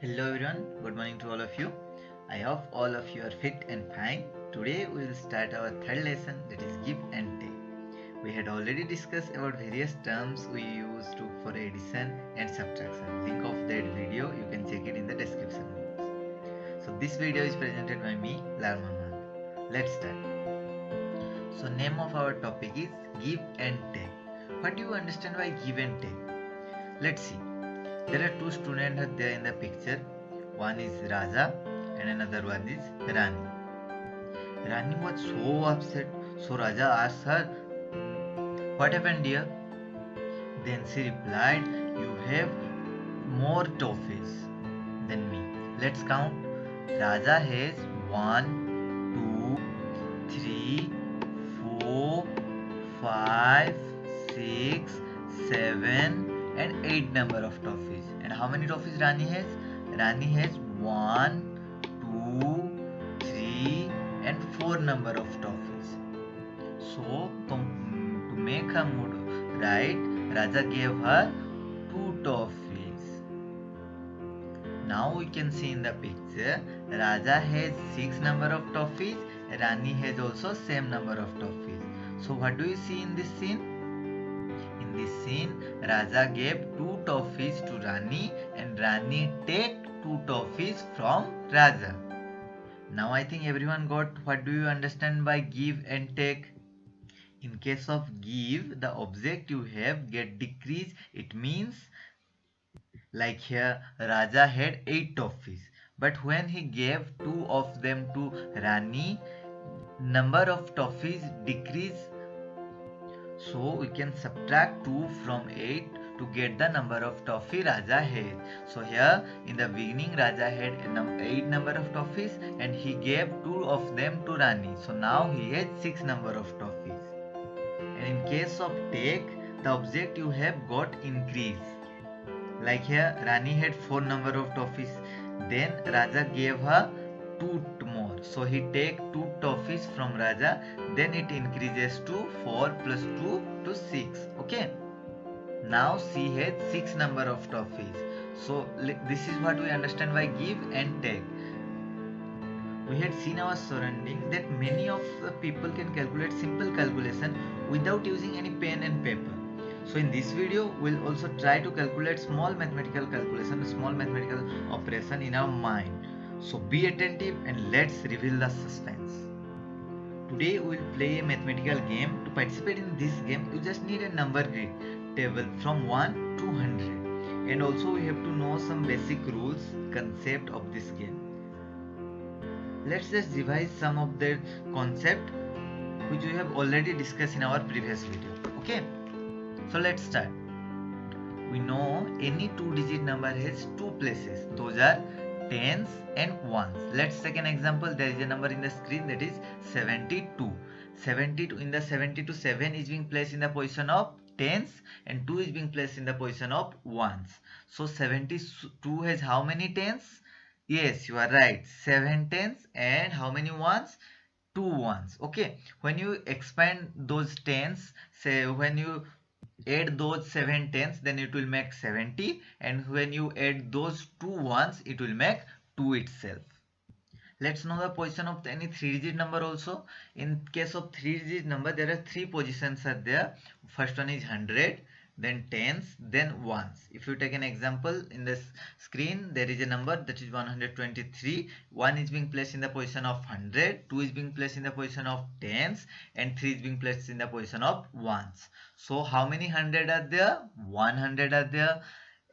Hello everyone, good morning to all of you. I hope all of you are fit and fine. Today we will start our third lesson, that is give and take. We had already discussed about various terms we use for addition and subtraction. Link of that video you can check it in the description box. So this video is presented by me, Lal Mohammed. Let's start. So name of our topic is give and take. What do you understand by give and take? Let's see. There are two students there in the picture. One is Raja and another one is Rani. Rani was so upset. So Raja asked her, "What happened, dear?" Then she replied, "You have more toffees than me. Let's count. Raja has 1, 2, 3, 4, 5, 6, 7 and 8 number of toffees. And how many toffees Rani has? Rani has 1, 2, 3 and 4 number of toffees. So to make her mood right, Raja gave her 2 toffees. Now we can see in the picture, Raja has 6 number of toffees, Rani has also same number of toffees. So what do you see in this scene? In this scene, Raja gave 2 toffees to Rani and Rani take 2 toffees from Raja. Now I think everyone got what do you understand by give and take. In case of give, the object you have get decreased. It means like here Raja had 8 toffees, but when he gave 2 of them to Rani, number of toffees decrease. So we can subtract 2 from 8 to get the number of toffee Raja had. So here in the beginning Raja had 8 number of toffees and he gave 2 of them to Rani. So now he has 6 number of toffees. And in case of take, the object you have got increase. Like here Rani had 4 number of toffees. Then Raja gave her 2 more. So he take 2 toffees from Raja. Then it increases to 4 plus 2 to 6. Okay. Now she had 6 number of toffees. So this is what we understand by give and take. We had seen our surrounding that many of the people can calculate simple calculation without using any pen and paper. So in this video, we'll also try to calculate small mathematical calculation, small mathematical operation in our mind. So be attentive and let's reveal the suspense. Today we'll play a mathematical game. To participate in this game, you just need a number grid table from 1 to 100. And also we have to know some basic rules, concept of this game. Let's just revise some of the concept which we have already discussed in our previous video. Okay, so let's start. We know any 2-digit number has 2 places. Those are tens and ones. Let's take an example. There is a number in the screen, that is 72. 72 in the 72, 7 is being placed in the position of tens and 2 is being placed in the position of ones. So 72 has how many tens? Yes, you are right. 7 tens and how many ones? 2 ones. Okay. When you expand those tens, say when you add those 7 tens, then it will make 70, and when you add those 2 ones, it will make 2 itself. Let's know the position of any 3-digit number also. In case of 3-digit number, there are 3 positions are there. First one is 100, then tens, then ones. If you take an example in this screen, there is a number that is 123. 1 is being placed in the position of 100, 2 is being placed in the position of tens, and 3 is being placed in the position of ones. So how many 100 are there? 100 are there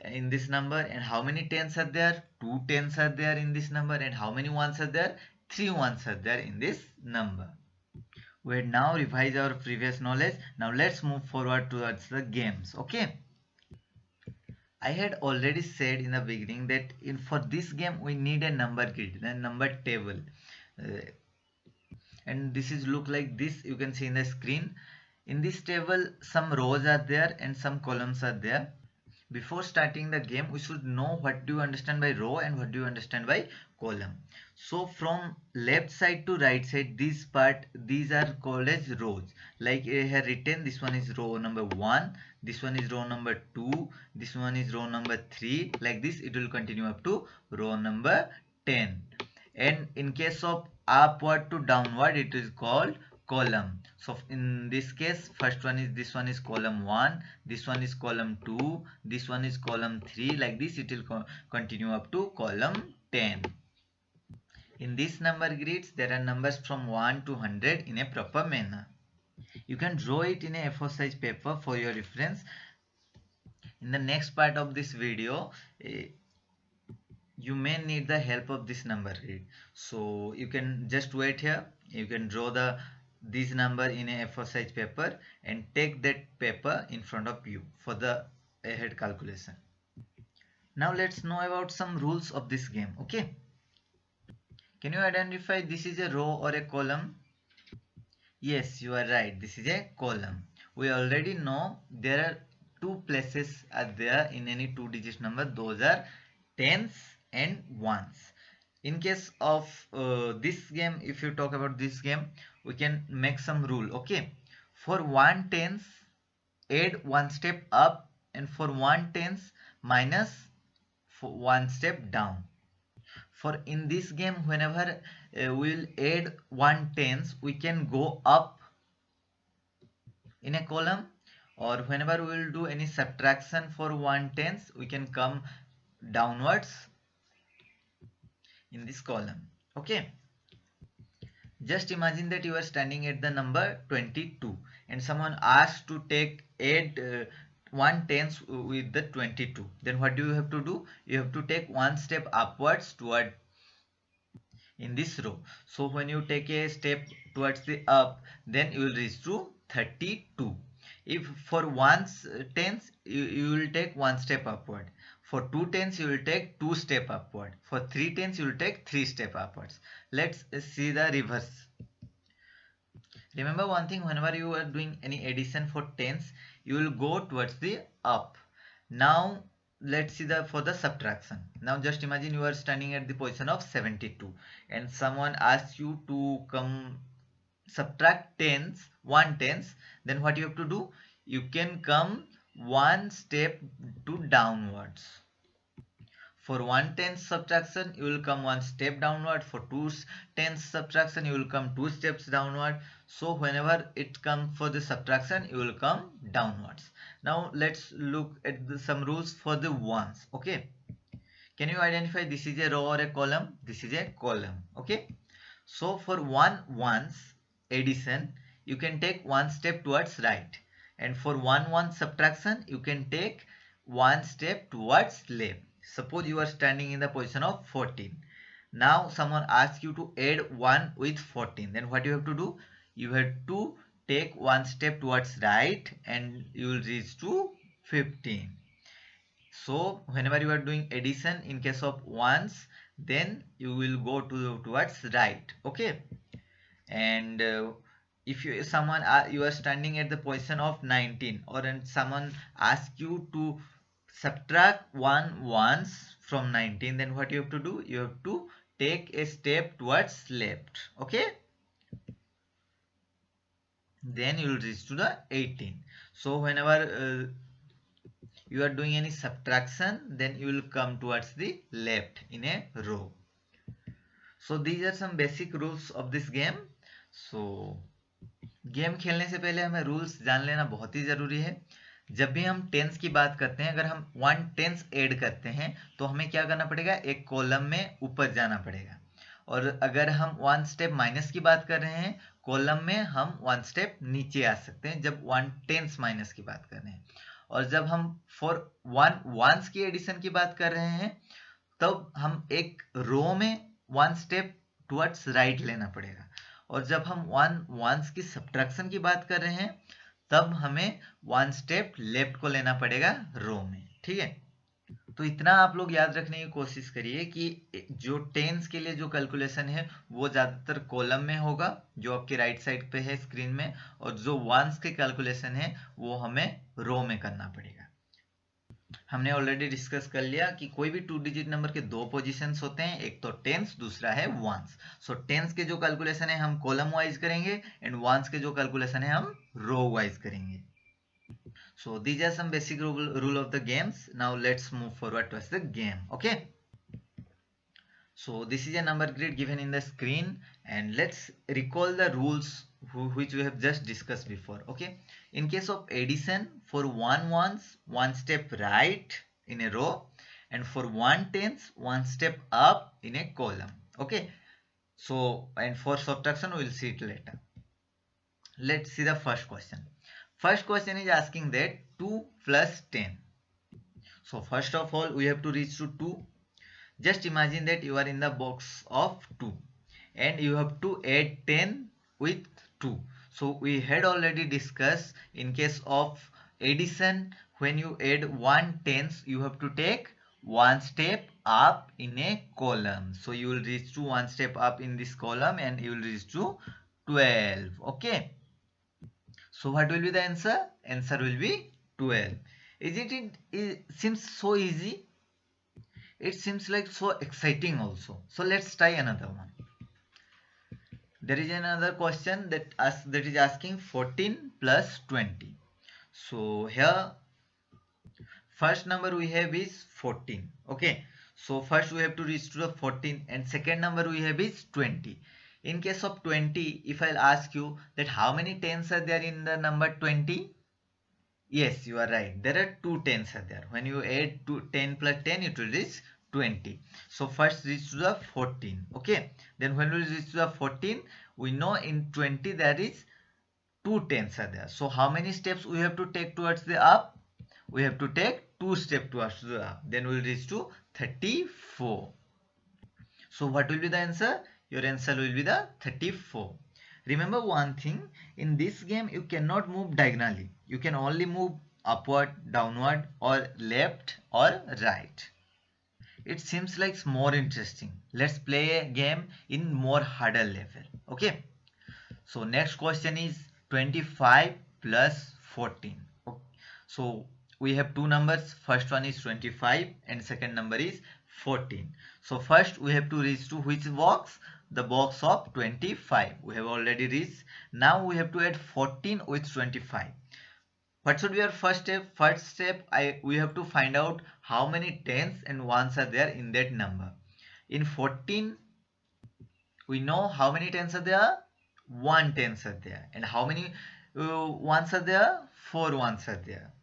in this number. And how many tens are there? 2 tens are there in this number. And how many ones are there? 3 ones are there in this number. We had now revised our previous knowledge. Now let's move forward towards the games. Okay, I had already said in the beginning that for this game we need a number grid, a number table, and this is look like this. You can see in the screen. In this table some rows are there and some columns are there. Before starting the game, we should know what do you understand by row and what do you understand by column. So from left side to right side, these are called as rows. Like I have written, this one is row number 1, this one is row number 2, this one is row number 3. Like this it will continue up to row number 10. And in case of upward to downward, it is called column. So in this case, first one is, this one is column 1, this one is column 2, this one is column 3. Like this it will continue up to column 10. In this number grids, there are numbers from 1 to 100 in a proper manner. You can draw it in a A4 size paper for your reference. In the next part of this video, you may need the help of this number grid. So you can just wait here. You can draw this number in a A4 size paper and take that paper in front of you for the ahead calculation. Now let's know about some rules of this game. Okay. Can you identify this is a row or a column? Yes, you are right. This is a column. We already know there are two places are there in any two-digit number. Those are tens and ones. In case of this game, if you talk about this game, we can make some rule. Okay, for 1 tens, add one step up, and for 1 tens, minus for one step down. For in this game, whenever we will add 1 tens, we can go up in a column, or whenever we will do any subtraction for 1 tens, we can come downwards in this column. Okay, just imagine that you are standing at the number 22 and someone asks to add 1 tens with the 22. Then what do you have to do? You have to take one step upwards toward in this row. So when you take a step towards the up, then you will reach to 32. If for 1 tens, you will take one step upward. For 2 tens, you will take 2 step upward. For 3 tens, you will take 3 step upwards. Let's see the reverse. Remember one thing, whenever you are doing any addition for tens, you will go towards the up. Now let's see for the subtraction. Now just imagine you are standing at the position of 72 and someone asks you to come subtract 1 tens. Then what you have to do? You can come one step to downwards. For 1 tens subtraction, you will come one step downward. For 2 tens subtraction, you will come 2 steps downward. So whenever it comes for the subtraction, you will come downwards. Now let's look at some rules for the ones. Okay, can you identify this is a row or a column? This is a column. Okay, so for 1 ones addition, you can take one step towards right, and for 1 1 subtraction, you can take one step towards left. Suppose you are standing in the position of 14. Now someone asks you to add 1 with 14. Then what you have to do? You have to take one step towards right and you will reach to 15. So whenever you are doing addition in case of ones, then you will go towards right. Okay. And if you are standing at the position of 19, or someone asks you to subtract 1 ones from 19, then what you have to do? You have to take a step towards left. Okay, then you will reach to the 18. So whenever you are doing any subtraction, then you will come towards the left in a row. So these are some basic rules of this game. So game खेलने से पहले हमें rules जान लेना बहुत ही ज़रूरी है. जब भी हम टेंस की बात करते हैं, अगर हम 1 टेंस ऐड करते हैं तो हमें क्या करना पड़ेगा? एक कॉलम में ऊपर जाना पड़ेगा. और अगर हम 1 स्टेप माइनस की बात कर रहे हैं, कॉलम में हम 1 स्टेप नीचे आ सकते हैं जब 1 टेंस माइनस की बात कर रहे हैं. और जब हम फॉर 1 वंस की एडिशन की बात कर रहे हैं, तब हम एक रो में 1 स्टेप टुवर्ड्स राइट लेना पड़ेगा. और जब हम 1 वंस की सब्ट्रैक्शन की बात कर रहे हैं, तब हमें 1 स्टेप लेफ्ट को लेना पड़ेगा रो में. ठीक है, तो इतना आप लोग याद रखने की कोशिश करिए कि जो टेंस के लिए जो कैलकुलेशन है वो ज़्यादातर कॉलम में होगा, जो आपके राइट साइड पे है स्क्रीन में, और जो वंस के कैलकुलेशन है वो हमें रो में करना पड़ेगा. हमने ऑलरेडी डिस्कस कर लिया कि कोई भी 2 डिजिट नंबर के दो पोजीशंस होते हैं, एक तो टेंस, दूसरा है वंस। सो टेंस के जो कैलकुलेशन है हम कॉलम वाइज करेंगे एंड वंस के जो कैलकुलेशन है हम रो वाइज करेंगे। So these are some basic rule of the games. Now let's move forward towards the game. Okay. So this is a number grid given in the screen, and let's recall the rules which we have just discussed before. Okay. In case of addition, for one ones, one step right in a row, and for one tens, one step up in a column. Okay. So, and for subtraction, we will see it later. Let's see the first question. First question is asking that 2 plus 10. So first of all, we have to reach to 2. Just imagine that you are in the box of 2 and you have to add 10 with 2. So we had already discussed in case of addition, when you add 1 tens, you have to take one step up in a column. So you will reach to one step up in this column and you will reach to 12. Okay. So what will be the answer? Answer will be 12. Isn't it? It seems so easy. It seems like so exciting also. So let's try another one. There is another question that is asking 14 plus 20. So here first number we have is 14. Okay. So first we have to reach to the 14 and second number we have is 20. In case of 20, if I'll ask you that how many tens are there in the number 20? Yes, you are right. There are two tens are there. When you add 10 plus 10, it will reach 20. So first reach to the 14. Okay. Then when we reach to the 14, we know in 20 there is two tens are there. So how many steps we have to take towards the up? We have to take two steps towards the up. Then we will reach to 34. So what will be the answer? Your answer will be the 34. Remember one thing, in this game you cannot move diagonally. You can only move upward, downward or left or right. It seems like more interesting. Let's play a game in more harder level. Okay. So next question is 25 plus 14. Okay. So we have two numbers. First one is 25 and second number is 14. So first we have to reach to which box? The box of 25. We have already reached. Now we have to add 14 with 25. What should be our first step? First step, we have to find out how many tens and ones are there in that number. In 14, we know how many tens are there? 1 tens are there. And how many ones are there? 4 ones are there.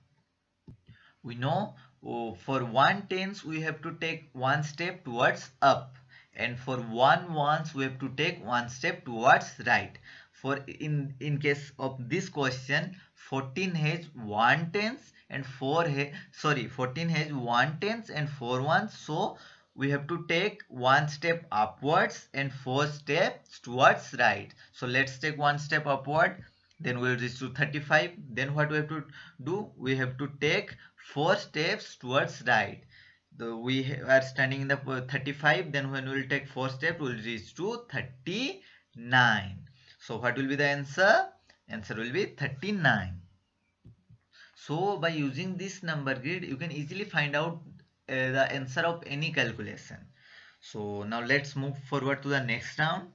We know for 1 tens we have to take one step towards up, and for 1 ones we have to take one step towards right. For in case of this question, 14 has 1 tens and 14 has 1 tens and 4 ones. So we have to take one step upwards and 4 steps towards right. So let's take one step upward, then we'll reach to 35. Then what we have to do? We have to take 4 steps towards right. We are standing in the 35, then when we will take 4 steps, we will reach to 39. So what will be the answer? Answer will be 39. So by using this number grid, you can easily find out the answer of any calculation. So now let's move forward to the next round.